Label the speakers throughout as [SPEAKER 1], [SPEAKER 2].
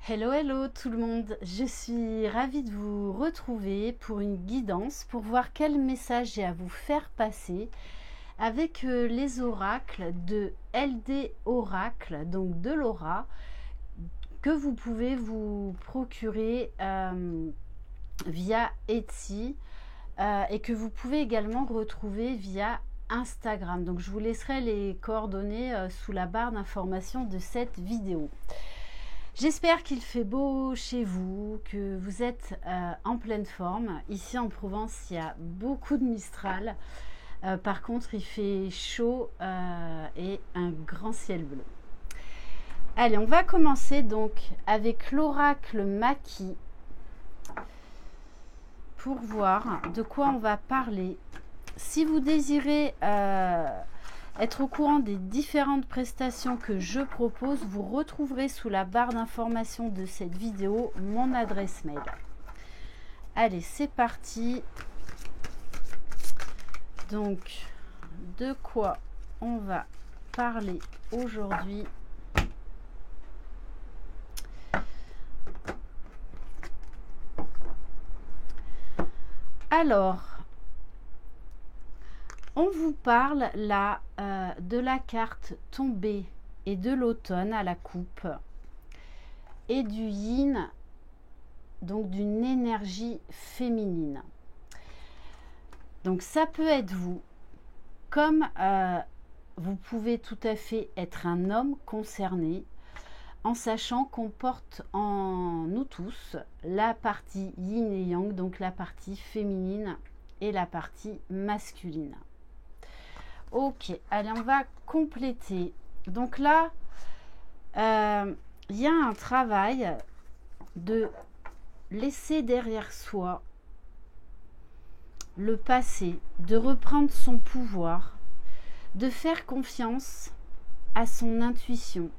[SPEAKER 1] Hello, hello tout le monde, je suis ravie de vous retrouver pour une guidance pour voir quel message j'ai à vous faire passer avec les oracles de LD Oracle, donc de Laura, que vous pouvez vous procurer via Etsy et que vous pouvez également retrouver via Instagram. Donc je vous laisserai les coordonnées sous la barre d'information de cette vidéo. J'espère qu'il fait beau chez vous, que vous êtes en pleine forme. Ici en Provence, il y a beaucoup de Mistral. Par contre, il fait chaud et un grand ciel bleu. Allez, on va commencer donc avec l'oracle Maki pour voir de quoi on va parler. Si vous désirez être au courant des différentes prestations que je propose, vous retrouverez sous la barre d'information de cette vidéo mon adresse mail. Allez, c'est parti. Donc, de quoi on va parler aujourd'hui? Alors, on vous parle là de la carte tombée et de l'automne à la coupe et du yin, donc d'une énergie féminine. Donc ça peut être vous, comme vous pouvez tout à fait être un homme concerné, en sachant qu'on porte en nous tous la partie yin et yang, donc la partie féminine et la partie masculine. Ok, allez, on va compléter. Donc là, il y a un travail de laisser derrière soi le passé, de reprendre son pouvoir, de faire confiance à son intuition.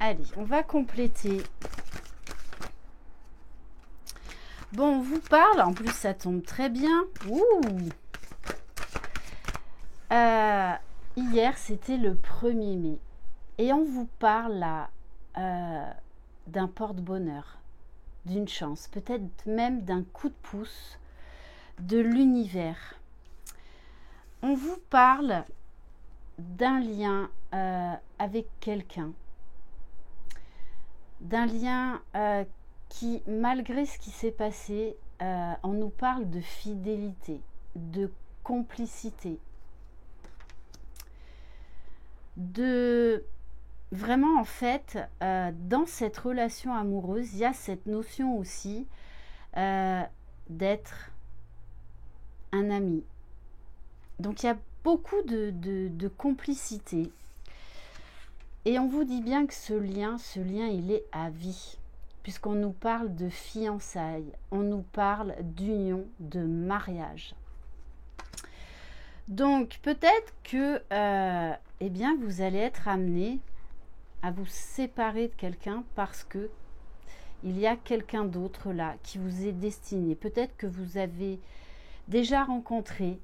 [SPEAKER 1] Allez, on va compléter. Bon, on vous parle, en plus ça tombe très bien. Ouh! Hier, c'était le 1er mai. Et on vous parle là d'un porte-bonheur, d'une chance, peut-être même d'un coup de pouce de l'univers. On vous parle d'un lien avec quelqu'un. D'un lien qui, malgré ce qui s'est passé, on nous parle de fidélité, de complicité, de vraiment en fait dans cette relation amoureuse il y a cette notion aussi d'être un ami. Donc il y a beaucoup de complicité et on vous dit bien que ce lien il est à vie, puisqu'on nous parle de fiançailles, on nous parle d'union, de mariage. Donc peut-être que eh bien, vous allez être amené à vous séparer de quelqu'un parce que il y a quelqu'un d'autre là qui vous est destiné. Peut-être que vous avez déjà rencontré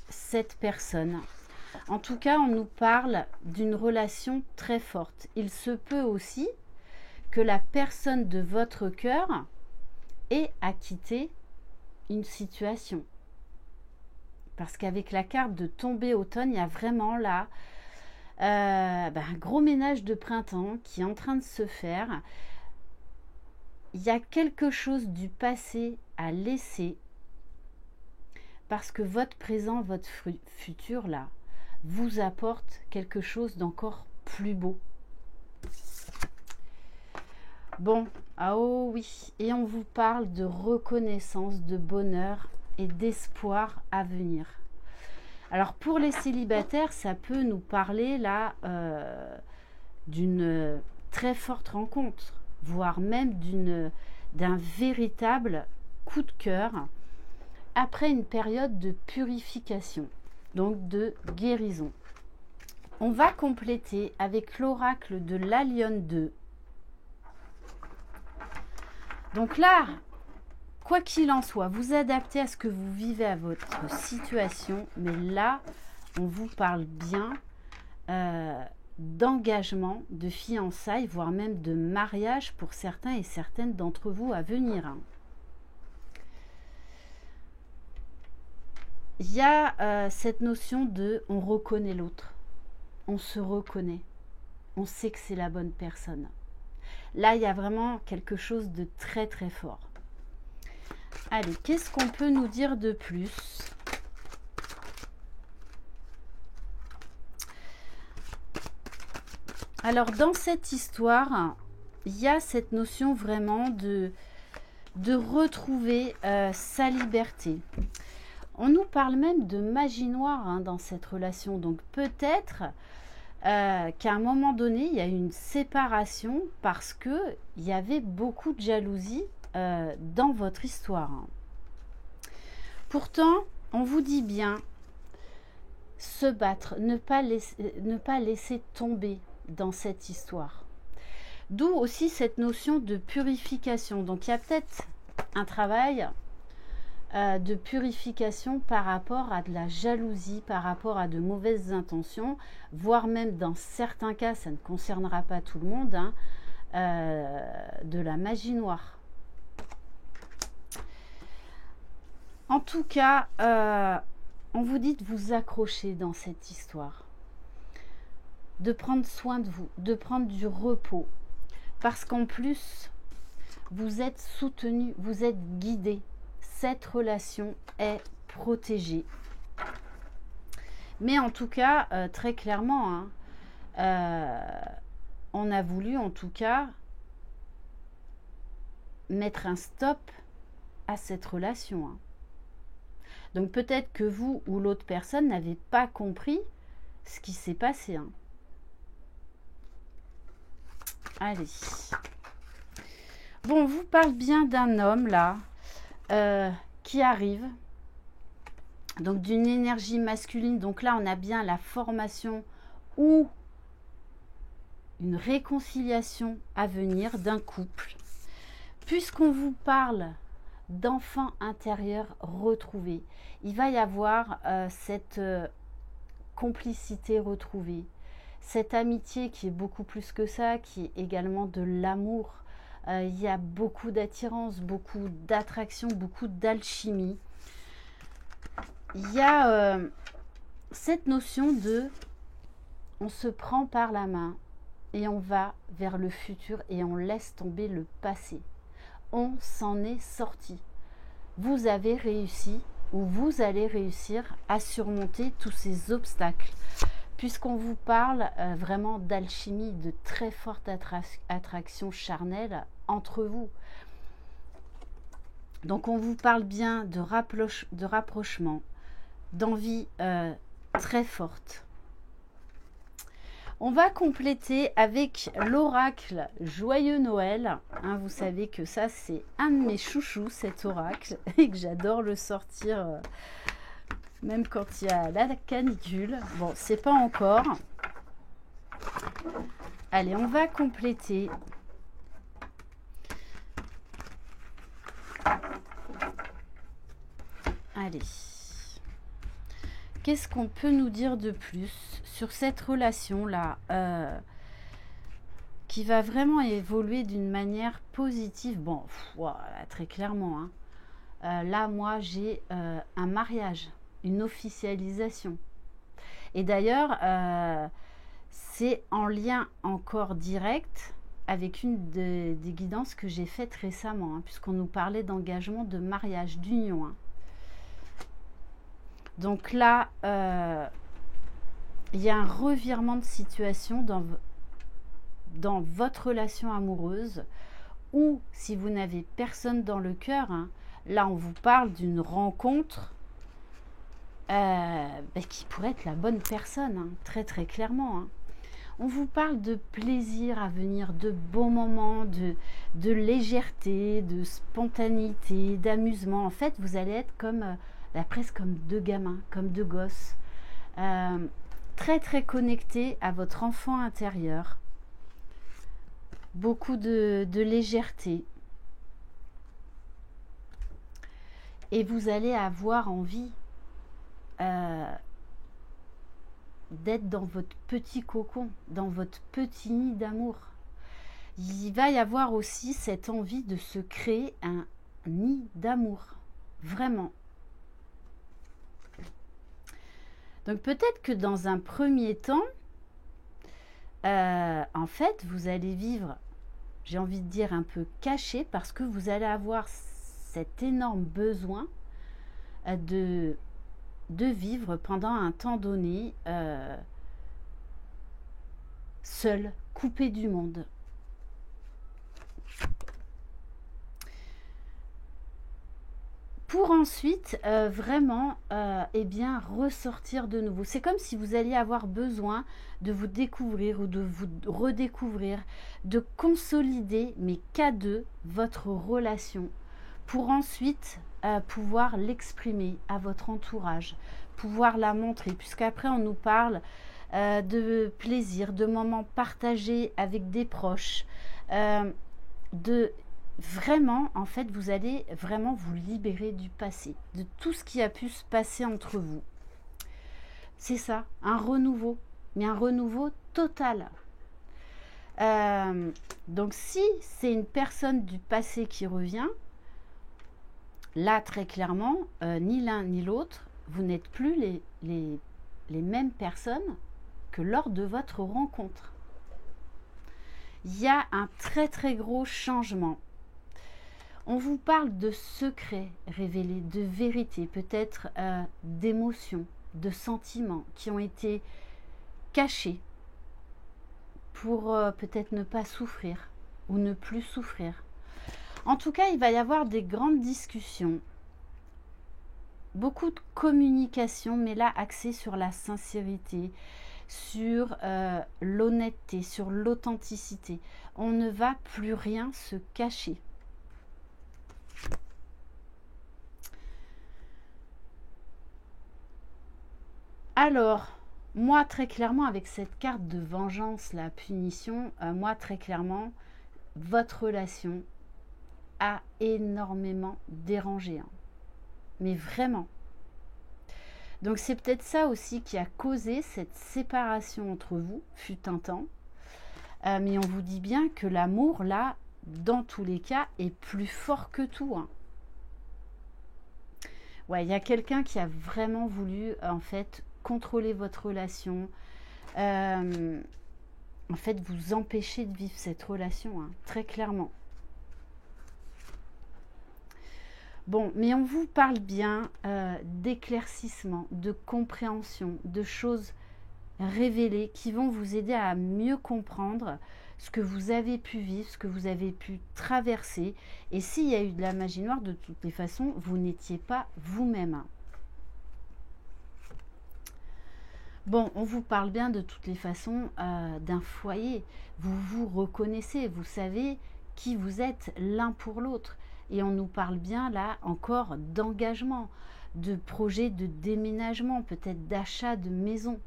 [SPEAKER 1] cette personne. En tout cas, on nous parle d'une relation très forte. Il se peut aussi que la personne de votre cœur ait à quitter une situation. Parce qu'avec la carte de tombée automne, il y a vraiment là un gros ménage de printemps qui est en train de se faire. Il y a quelque chose du passé à laisser parce que votre présent, votre futur là, vous apporte quelque chose d'encore plus beau. Bon, ah oh oui, et on vous parle de reconnaissance, de bonheur et d'espoir à venir. Alors pour les célibataires, ça peut nous parler là d'une très forte rencontre, voire même d'un véritable coup de cœur après une période de purification, donc de guérison. On va compléter avec l'oracle de la Lionne 2. Donc là, quoi qu'il en soit, vous adaptez à ce que vous vivez, à votre situation, mais là, on vous parle bien d'engagement, de fiançailles, voire même de mariage pour certains et certaines d'entre vous à venir. Il y a cette notion de on reconnaît l'autre, on se reconnaît, on sait que c'est la bonne personne. Là, il y a vraiment quelque chose de très très fort. Allez, qu'est-ce qu'on peut nous dire de plus? Alors, dans cette histoire, il y a cette notion vraiment de retrouver sa liberté. On nous parle même de magie noire hein, dans cette relation. Donc, peut-être qu'à un moment donné, il y a eu une séparation parce qu'il y avait beaucoup de jalousie dans votre histoire. Pourtant, on vous dit bien se battre, ne pas laisser tomber dans cette histoire. D'où aussi cette notion de purification. Donc, il y a peut-être un travail de purification par rapport à de la jalousie, par rapport à de mauvaises intentions, voire même dans certains cas, ça ne concernera pas tout le monde, hein, de la magie noire. En tout cas, on vous dit de vous accrocher dans cette histoire, de prendre soin de vous, de prendre du repos, parce qu'en plus, vous êtes soutenu, vous êtes guidé. Cette relation est protégée. Mais en tout cas, très clairement, hein, on a voulu en tout cas mettre un stop à cette relation. Hein. Donc peut-être que vous ou l'autre personne n'avez pas compris ce qui s'est passé. Hein. Allez. Bon, on vous parle bien d'un homme là. Qui arrive, donc d'une énergie masculine. Donc là, on a bien la formation ou une réconciliation à venir d'un couple. Puisqu'on vous parle d'enfants intérieurs retrouvés, il va y avoir cette complicité retrouvée, cette amitié qui est beaucoup plus que ça, qui est également de l'amour. Il y a beaucoup d'attirance, beaucoup d'attraction, beaucoup d'alchimie. Il y a cette notion de on se prend par la main et on va vers le futur et on laisse tomber le passé. On s'en est sorti. Vous avez réussi ou vous allez réussir à surmonter tous ces obstacles. Puisqu'on vous parle vraiment d'alchimie, de très forte attraction charnelle entre vous. Donc on vous parle bien de rapprochement, d'envie très forte. On va compléter avec l'oracle Joyeux Noël. Hein, vous savez que ça c'est un de mes chouchous, cet oracle, et que j'adore le sortir même quand il y a la canicule. Bon, c'est pas encore. Allez, on va compléter. Allez. Qu'est-ce qu'on peut nous dire de plus sur cette relation-là qui va vraiment évoluer d'une manière positive? Bon, très clairement. Hein. Là, moi, j'ai un mariage, une officialisation. Et d'ailleurs, c'est en lien encore direct avec une des guidances que j'ai faites récemment, hein, puisqu'on nous parlait d'engagement, de mariage, d'union. Hein. Donc là, il y a un revirement de situation dans votre relation amoureuse, ou si vous n'avez personne dans le cœur, hein, là on vous parle d'une rencontre qui pourrait être la bonne personne, hein, très très clairement. Hein. On vous parle de plaisir à venir, de beaux moments, de légèreté, de spontanéité, d'amusement. En fait, vous allez être comme presque comme deux gamins, comme deux gosses, très très connectés à votre enfant intérieur. Beaucoup de légèreté. Et vous allez avoir envie d'être dans votre petit cocon, dans votre petit nid d'amour. Il va y avoir aussi cette envie de se créer un nid d'amour, vraiment. Donc peut-être que dans un premier temps, en fait, vous allez vivre, j'ai envie de dire un peu caché, parce que vous allez avoir cet énorme besoin de vivre pendant un temps donné seul, coupé du monde. Pour ensuite vraiment eh bien, ressortir de nouveau. C'est comme si vous alliez avoir besoin de vous découvrir ou de vous redécouvrir, de consolider, mais qu'à deux, votre relation, pour ensuite pouvoir l'exprimer à votre entourage, pouvoir la montrer, puisqu'après on nous parle de plaisir, de moments partagés avec des proches, de vraiment, en fait, vous allez vraiment vous libérer du passé, de tout ce qui a pu se passer entre vous. C'est ça, un renouveau, mais un renouveau total. Donc si c'est une personne du passé qui revient, là très clairement, ni l'un ni l'autre, vous n'êtes plus les mêmes personnes que lors de votre rencontre. Il y a un très très gros changement. On vous parle de secrets révélés, de vérités, peut-être d'émotions, de sentiments qui ont été cachés pour peut-être ne pas souffrir ou ne plus souffrir. En tout cas, il va y avoir des grandes discussions, beaucoup de communication, mais là axée sur la sincérité, sur l'honnêteté, sur l'authenticité. On ne va plus rien se cacher. Alors, moi très clairement, avec cette carte de vengeance, la punition, moi très clairement, votre relation a énormément dérangé. Hein. Mais vraiment. Donc c'est peut-être ça aussi qui a causé cette séparation entre vous, fut un temps. Mais on vous dit bien que l'amour, là, dans tous les cas, est plus fort que tout. Hein. Ouais, il y a quelqu'un qui a vraiment voulu, en fait, contrôler votre relation, en fait vous empêcher de vivre cette relation, hein, très clairement. Bon, mais on vous parle bien d'éclaircissement, de compréhension, de choses révélées qui vont vous aider à mieux comprendre ce que vous avez pu vivre, ce que vous avez pu traverser. Et s'il y a eu de la magie noire, de toutes les façons, vous n'étiez pas vous-même. Bon, on vous parle bien de toutes les façons d'un foyer. Vous vous reconnaissez, vous savez qui vous êtes l'un pour l'autre. Et on nous parle bien là encore d'engagement, de projet de déménagement, peut-être d'achat de maison.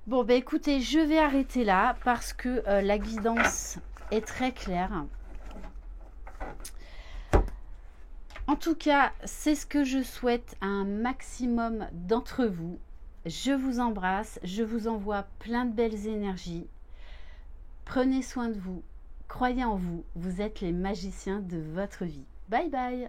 [SPEAKER 1] Bon, ben écoutez, je vais arrêter là parce que la guidance est très claire. En tout cas, c'est ce que je souhaite à un maximum d'entre vous. Je vous embrasse, je vous envoie plein de belles énergies. Prenez soin de vous, croyez en vous, vous êtes les magiciens de votre vie. Bye bye!